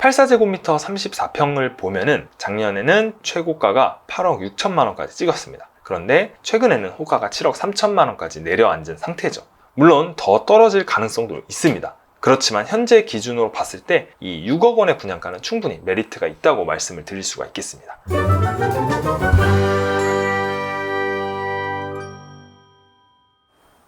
84제곱미터 34평을 보면은 작년에는 최고가가 8억 6천만 원까지 찍었습니다. 그런데 최근에는 호가가 7억 3천만 원까지 내려앉은 상태죠. 물론 더 떨어질 가능성도 있습니다. 그렇지만 현재 기준으로 봤을 때 이 6억 원의 분양가는 충분히 메리트가 있다고 말씀을 드릴 수가 있겠습니다.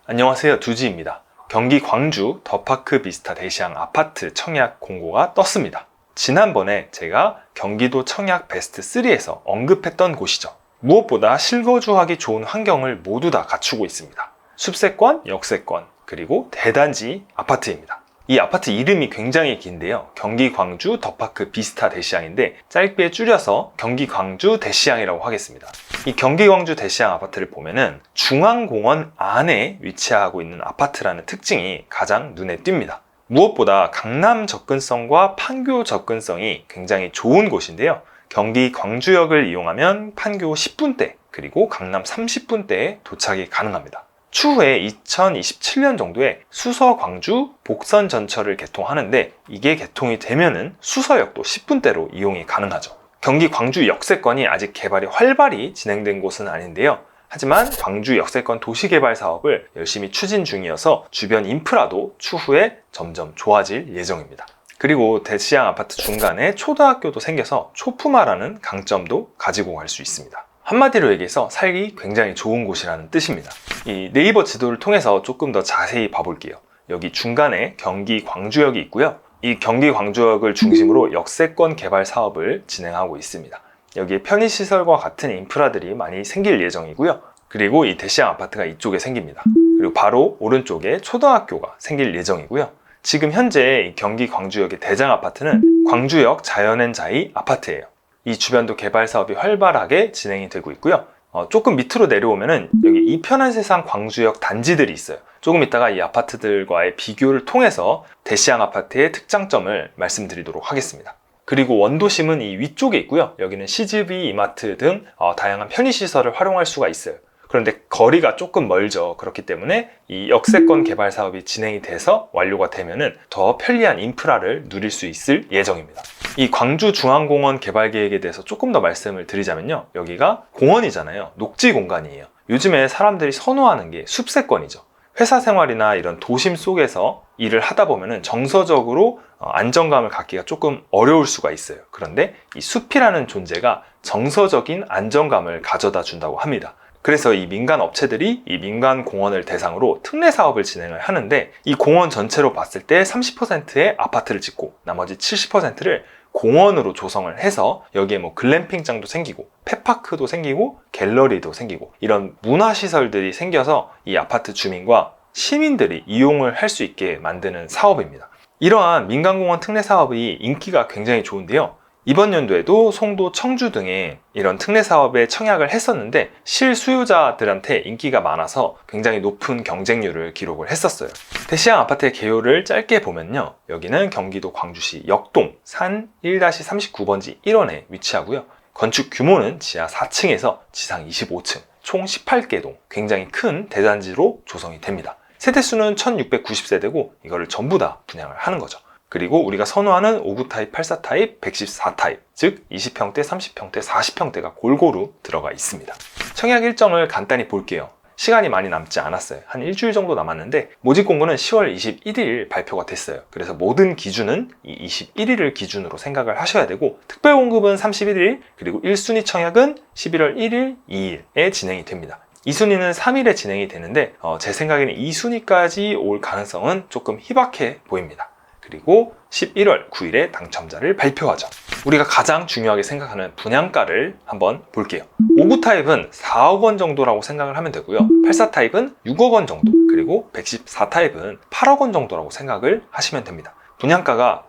안녕하세요, 두지입니다. 경기 광주 더파크 비스타 대시양 아파트 청약 공고가 떴습니다. 지난번에 제가 경기도 청약 베스트 3에서 언급했던 곳이죠. 무엇보다 실거주하기 좋은 환경을 모두 다 갖추고 있습니다. 숲세권, 역세권, 그리고 대단지 아파트입니다. 이 아파트 이름이 굉장히 긴데요. 경기 광주 더파크 비스타 대시양인데 짧게 줄여서 경기 광주 대시양이라고 하겠습니다. 이 경기 광주 대시양 아파트를 보면은 중앙공원 안에 위치하고 있는 아파트라는 특징이 가장 눈에 띕니다. 무엇보다 강남 접근성과 판교 접근성이 굉장히 좋은 곳인데요. 경기 광주역을 이용하면 판교 10분대 그리고 강남 30분대에 도착이 가능합니다. 추후에 2027년 정도에 수서 광주 복선 전철을 개통하는데 이게 개통이 되면은 수서역도 10분대로 이용이 가능하죠. 경기 광주 역세권이 아직 개발이 활발히 진행된 곳은 아닌데요. 하지만 광주 역세권 도시개발 사업을 열심히 추진 중이어서 주변 인프라도 추후에 점점 좋아질 예정입니다. 그리고 대시양 아파트 중간에 초등학교도 생겨서 초품화라는 강점도 가지고 갈 수 있습니다. 한마디로 얘기해서 살기 굉장히 좋은 곳이라는 뜻입니다. 이 네이버 지도를 통해서 조금 더 자세히 봐볼게요. 여기 중간에 경기 광주역이 있고요. 이 경기 광주역을 중심으로 역세권 개발 사업을 진행하고 있습니다. 여기에 편의시설과 같은 인프라들이 많이 생길 예정이고요. 그리고 이 대시양 아파트가 이쪽에 생깁니다. 그리고 바로 오른쪽에 초등학교가 생길 예정이고요. 지금 현재 이 경기 광주역의 대장 아파트는 광주역 자연앤자이 아파트예요. 이 주변도 개발 사업이 활발하게 진행이 되고 있고요. 조금 밑으로 내려오면은 여기 이편한 세상 광주역 단지들이 있어요. 조금 이따가 이 아파트들과의 비교를 통해서 대시양 아파트의 특장점을 말씀드리도록 하겠습니다. 그리고 원도심은 이 위쪽에 있고요. 여기는 CGV, 이마트 등 다양한 편의시설을 활용할 수가 있어요. 그런데 거리가 조금 멀죠. 그렇기 때문에 이 역세권 개발 사업이 진행이 돼서 완료가 되면은 더 편리한 인프라를 누릴 수 있을 예정입니다. 이 광주중앙공원 개발 계획에 대해서 조금 더 말씀을 드리자면요. 여기가 공원이잖아요. 녹지 공간이에요. 요즘에 사람들이 선호하는 게 숲세권이죠. 회사 생활이나 이런 도심 속에서 일을 하다 보면은 정서적으로 안정감을 갖기가 조금 어려울 수가 있어요. 그런데 이 숲이라는 존재가 정서적인 안정감을 가져다 준다고 합니다. 그래서 이 민간 업체들이 이 민간 공원을 대상으로 특례 사업을 진행을 하는데 이 공원 전체로 봤을 때 30%의 아파트를 짓고 나머지 70%를 공원으로 조성을 해서 여기에 뭐 글램핑장도 생기고 펫파크도 생기고 갤러리도 생기고 이런 문화시설들이 생겨서 이 아파트 주민과 시민들이 이용을 할 수 있게 만드는 사업입니다. 이러한 민간공원 특례 사업이 인기가 굉장히 좋은데요. 이번 연도에도 송도, 청주 등의 이런 특례 사업에 청약을 했었는데 실수요자들한테 인기가 많아서 굉장히 높은 경쟁률을 기록을 했었어요. 대시양 아파트의 개요를 짧게 보면요. 여기는 경기도 광주시 역동 산 1-39번지 1원에 위치하고요. 건축 규모는 지하 4층에서 지상 25층, 총 18개 동, 굉장히 큰 대단지로 조성이 됩니다. 세대수는 1690세대고 이거를 전부 다 분양을 하는 거죠. 그리고 우리가 선호하는 5구 타입, 84 타입, 114 타입, 즉 20평대, 30평대, 40평대가 골고루 들어가 있습니다. 청약 일정을 간단히 볼게요. 시간이 많이 남지 않았어요. 한 일주일 정도 남았는데 모집 공고는 10월 21일 발표가 됐어요. 그래서 모든 기준은 이 21일을 기준으로 생각을 하셔야 되고 특별 공급은 31일, 그리고 1순위 청약은 11월 1일, 2일에 진행이 됩니다. 2순위는 3일에 진행이 되는데 제 생각에는 2순위까지 올 가능성은 조금 희박해 보입니다. 그리고 11월 9일에 당첨자를 발표하죠. 우리가 가장 중요하게 생각하는 분양가를 한번 볼게요. 5구 타입은 4억 원 정도라고 생각을 하면 되고요. 84 타입은 6억 원 정도, 그리고 114 타입은 8억 원 정도라고 생각을 하시면 됩니다. 분양가가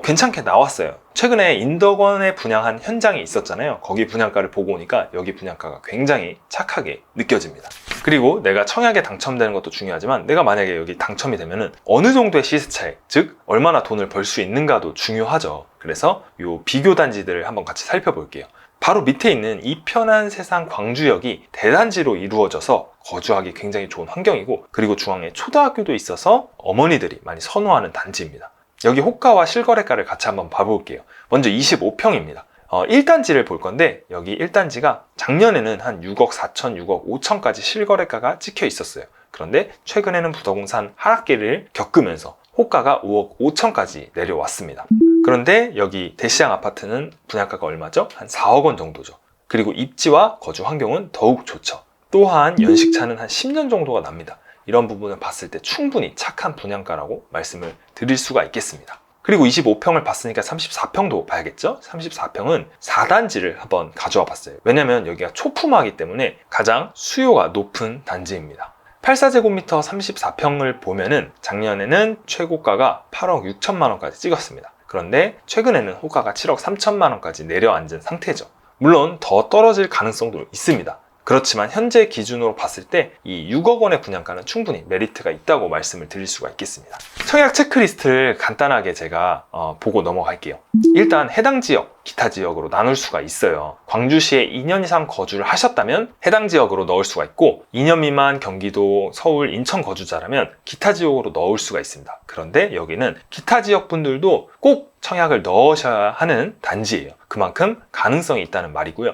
괜찮게 나왔어요. 최근에 인덕원에 분양한 현장이 있었잖아요. 거기 분양가를 보고 오니까 여기 분양가가 굉장히 착하게 느껴집니다. 그리고 내가 청약에 당첨되는 것도 중요하지만 내가 만약에 여기 당첨이 되면은 어느 정도의 시세 차익, 즉 얼마나 돈을 벌 수 있는가도 중요하죠. 그래서 이 비교 단지들을 한번 같이 살펴볼게요. 바로 밑에 있는 이편한 세상 광주역이 대단지로 이루어져서 거주하기 굉장히 좋은 환경이고, 그리고 중앙에 초등학교도 있어서 어머니들이 많이 선호하는 단지입니다. 여기 호가와 실거래가를 같이 한번 봐볼게요. 먼저 25평입니다. 1단지를 볼 건데 여기 1단지가 작년에는 한 6억 4천, 6억 5천까지 실거래가가 찍혀 있었어요. 그런데 최근에는 부동산 하락기를 겪으면서 호가가 5억 5천까지 내려왔습니다. 그런데 여기 대시양 아파트는 분양가가 얼마죠? 한 4억 원 정도죠. 그리고 입지와 거주 환경은 더욱 좋죠. 또한 연식차는 한 10년 정도가 납니다. 이런 부분을 봤을 때 충분히 착한 분양가라고 말씀을 드릴 수가 있겠습니다. 그리고 25평을 봤으니까 34평도 봐야겠죠? 34평은 4단지를 한번 가져와 봤어요. 왜냐면 여기가 초품화이기 때문에 가장 수요가 높은 단지입니다. 84제곱미터 34평을 보면은 작년에는 최고가가 8억 6천만 원까지 찍었습니다. 그런데 최근에는 호가가 7억 3천만 원까지 내려앉은 상태죠. 물론 더 떨어질 가능성도 있습니다. 그렇지만 현재 기준으로 봤을 때 이 6억 원의 분양가는 충분히 메리트가 있다고 말씀을 드릴 수가 있겠습니다. 청약 체크리스트를 간단하게 제가 보고 넘어갈게요. 일단 해당 지역, 기타 지역으로 나눌 수가 있어요. 광주시에 2년 이상 거주를 하셨다면 해당 지역으로 넣을 수가 있고 2년 미만 경기도, 서울, 인천 거주자라면 기타 지역으로 넣을 수가 있습니다. 그런데 여기는 기타 지역 분들도 꼭 청약을 넣으셔야 하는 단지예요. 그만큼 가능성이 있다는 말이고요.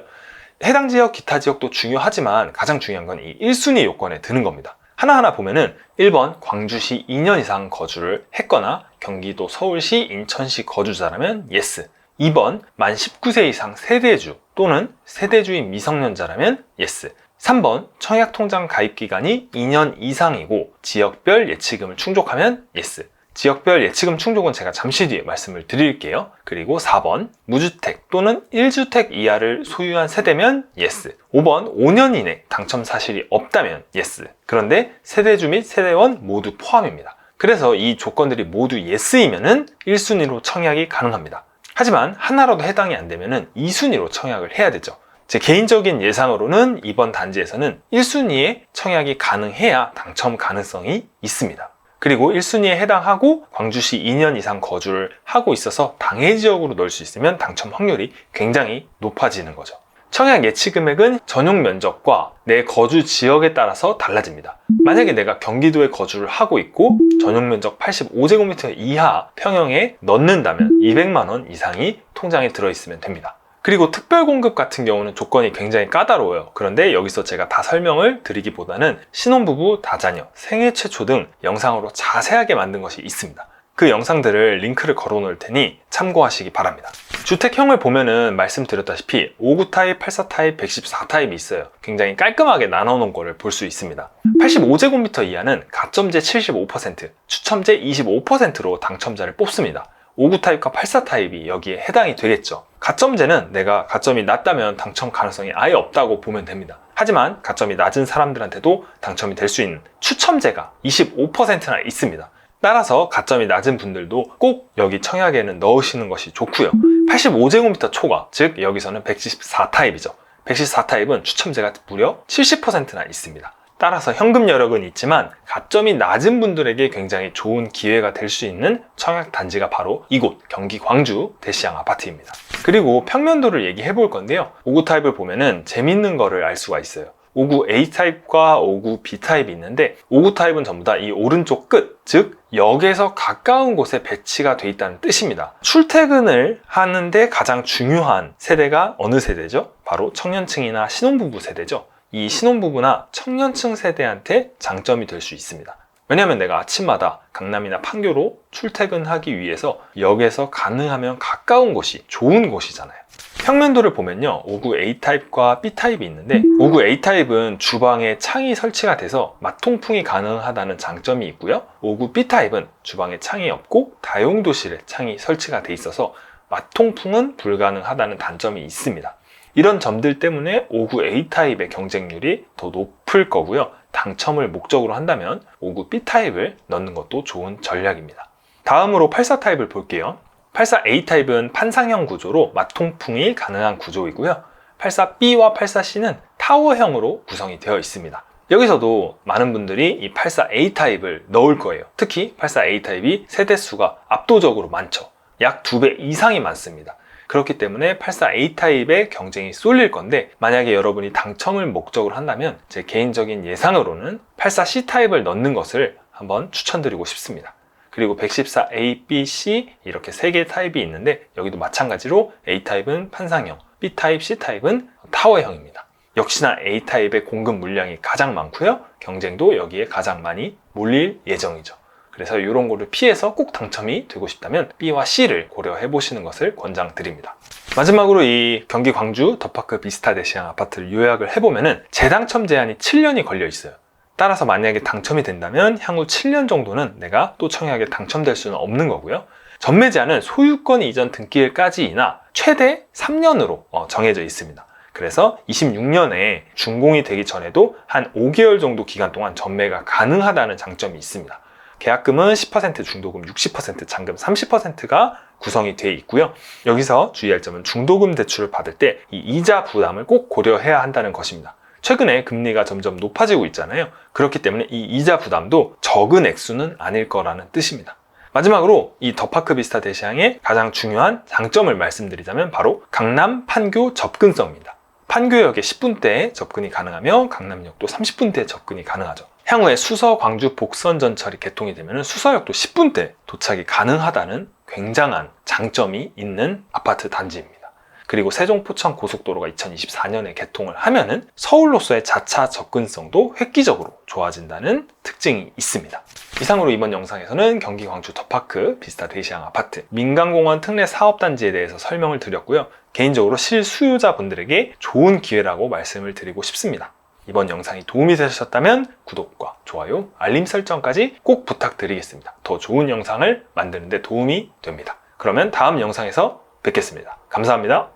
해당 지역, 기타 지역도 중요하지만 가장 중요한 건 이 1순위 요건에 드는 겁니다. 하나하나 보면은 1번 광주시 2년 이상 거주를 했거나 경기도, 서울시, 인천시 거주자라면 yes. 2번 만 19세 이상 세대주 또는 세대주인 미성년자라면 yes. 3번 청약통장 가입기간이 2년 이상이고 지역별 예치금을 충족하면 yes. 지역별 예치금 충족은 제가 잠시 뒤에 말씀을 드릴게요. 그리고 4번 무주택 또는 1주택 이하를 소유한 세대면 yes. 5번 5년 이내 당첨 사실이 없다면 yes. 그런데 세대주 및 세대원 모두 포함입니다. 그래서 이 조건들이 모두 yes이면은 1순위로 청약이 가능합니다. 하지만 하나라도 해당이 안 되면은 2순위로 청약을 해야 되죠. 제 개인적인 예상으로는 이번 단지에서는 1순위에 청약이 가능해야 당첨 가능성이 있습니다. 그리고 1순위에 해당하고 광주시 2년 이상 거주를 하고 있어서 당해 지역으로 넣을 수 있으면 당첨 확률이 굉장히 높아지는 거죠. 청약 예치 금액은 전용 면적과 내 거주 지역에 따라서 달라집니다. 만약에 내가 경기도에 거주를 하고 있고 전용 면적 85제곱미터 이하 평형에 넣는다면 200만 원 이상이 통장에 들어있으면 됩니다. 그리고 특별공급 같은 경우는 조건이 굉장히 까다로워요. 그런데 여기서 제가 다 설명을 드리기보다는 신혼부부, 다자녀, 생애 최초 등 영상으로 자세하게 만든 것이 있습니다. 그 영상들을 링크를 걸어 놓을 테니 참고하시기 바랍니다. 주택형을 보면은 말씀드렸다시피 59 타입, 84 타입, 114 타입이 있어요. 굉장히 깔끔하게 나눠 놓은 거를 볼 수 있습니다. 85제곱미터 이하는 가점제 75%, 추첨제 25%로 당첨자를 뽑습니다. 59 타입과 84 타입이 여기에 해당이 되겠죠. 가점제는 내가 가점이 낮다면 당첨 가능성이 아예 없다고 보면 됩니다. 하지만 가점이 낮은 사람들한테도 당첨이 될 수 있는 추첨제가 25%나 있습니다. 따라서 가점이 낮은 분들도 꼭 여기 청약에는 넣으시는 것이 좋고요. 85제곱미터 초과, 즉 여기서는 114 타입이죠. 114 타입은 추첨제가 무려 70%나 있습니다. 따라서 현금 여력은 있지만 가점이 낮은 분들에게 굉장히 좋은 기회가 될 수 있는 청약 단지가 바로 이곳 경기 광주 대시양 아파트입니다. 그리고 평면도를 얘기해 볼 건데요. 59 타입을 보면은 재밌는 거를 알 수가 있어요. 59 A 타입과 59 B 타입이 있는데 59 타입은 전부 다 이 오른쪽 끝, 즉 역에서 가까운 곳에 배치가 돼 있다는 뜻입니다. 출퇴근을 하는데 가장 중요한 세대가 어느 세대죠? 바로 청년층이나 신혼부부 세대죠. 이 신혼부부나 청년층 세대한테 장점이 될 수 있습니다. 왜냐하면 내가 아침마다 강남이나 판교로 출퇴근하기 위해서 역에서 가능하면 가까운 곳이 좋은 곳이잖아요. 평면도를 보면요, 59 A 타입과 B 타입이 있는데 59 A 타입은 주방에 창이 설치가 돼서 마통풍이 가능하다는 장점이 있고요, 59 B 타입은 주방에 창이 없고 다용도실에 창이 설치가 돼 있어서 마통풍은 불가능하다는 단점이 있습니다. 이런 점들 때문에 59 A 타입의 경쟁률이 더 높을 거고요. 당첨을 목적으로 한다면 59 B 타입을 넣는 것도 좋은 전략입니다. 다음으로 84 타입을 볼게요. 84 A 타입은 판상형 구조로 마통풍이 가능한 구조이고요. 84 B와 84 C는 타워형으로 구성이 되어 있습니다. 여기서도 많은 분들이 이 84 A 타입을 넣을 거예요. 특히 84 A 타입이 세대수가 압도적으로 많죠. 약 2배 이상이 많습니다. 그렇기 때문에 84 A 타입의 경쟁이 쏠릴 건데, 만약에 여러분이 당첨을 목적으로 한다면 제 개인적인 예상으로는 84 C 타입을 넣는 것을 한번 추천드리고 싶습니다. 그리고 114A, B, C 이렇게 3개의 타입이 있는데 여기도 마찬가지로 A타입은 판상형, B타입, C타입은 타워형입니다. 역시나 A타입의 공급 물량이 가장 많고요. 경쟁도 여기에 가장 많이 몰릴 예정이죠. 그래서 이런 거를 피해서 꼭 당첨이 되고 싶다면 B와 C를 고려해 보시는 것을 권장드립니다. 마지막으로 이 경기 광주 더파크 비스타 대시양 아파트를 요약을 해보면은 재당첨 제한이 7년이 걸려 있어요. 따라서 만약에 당첨이 된다면 향후 7년 정도는 내가 또 청약에 당첨될 수는 없는 거고요. 전매 제한은 소유권 이전 등기일까지이나 최대 3년으로 정해져 있습니다. 그래서 26년에 준공이 되기 전에도 한 5개월 정도 기간 동안 전매가 가능하다는 장점이 있습니다. 계약금은 10%, 중도금 60%, 잔금 30%가 구성이 되어 있고요. 여기서 주의할 점은 중도금 대출을 받을 때 이 이자 부담을 꼭 고려해야 한다는 것입니다. 최근에 금리가 점점 높아지고 있잖아요. 그렇기 때문에 이 이자 부담도 적은 액수는 아닐 거라는 뜻입니다. 마지막으로 이 더파크 비스타 대시양의 가장 중요한 장점을 말씀드리자면 바로 강남 판교 접근성입니다. 판교역에 10분대에 접근이 가능하며 강남역도 30분대에 접근이 가능하죠. 향후에 수서 광주 복선 전철이 개통이 되면 수서역도 10분대 도착이 가능하다는 굉장한 장점이 있는 아파트 단지입니다. 그리고 세종 포천 고속도로가 2024년에 개통을 하면은 서울로서의 자차 접근성도 획기적으로 좋아진다는 특징이 있습니다. 이상으로 이번 영상에서는 경기 광주 더파크 비스타 대시양 아파트 민간공원 특례 사업단지에 대해서 설명을 드렸고요. 개인적으로 실수요자분들에게 좋은 기회라고 말씀을 드리고 싶습니다. 이번 영상이 도움이 되셨다면 구독과 좋아요, 알림 설정까지 꼭 부탁드리겠습니다. 더 좋은 영상을 만드는 데 도움이 됩니다. 그러면 다음 영상에서 뵙겠습니다. 감사합니다.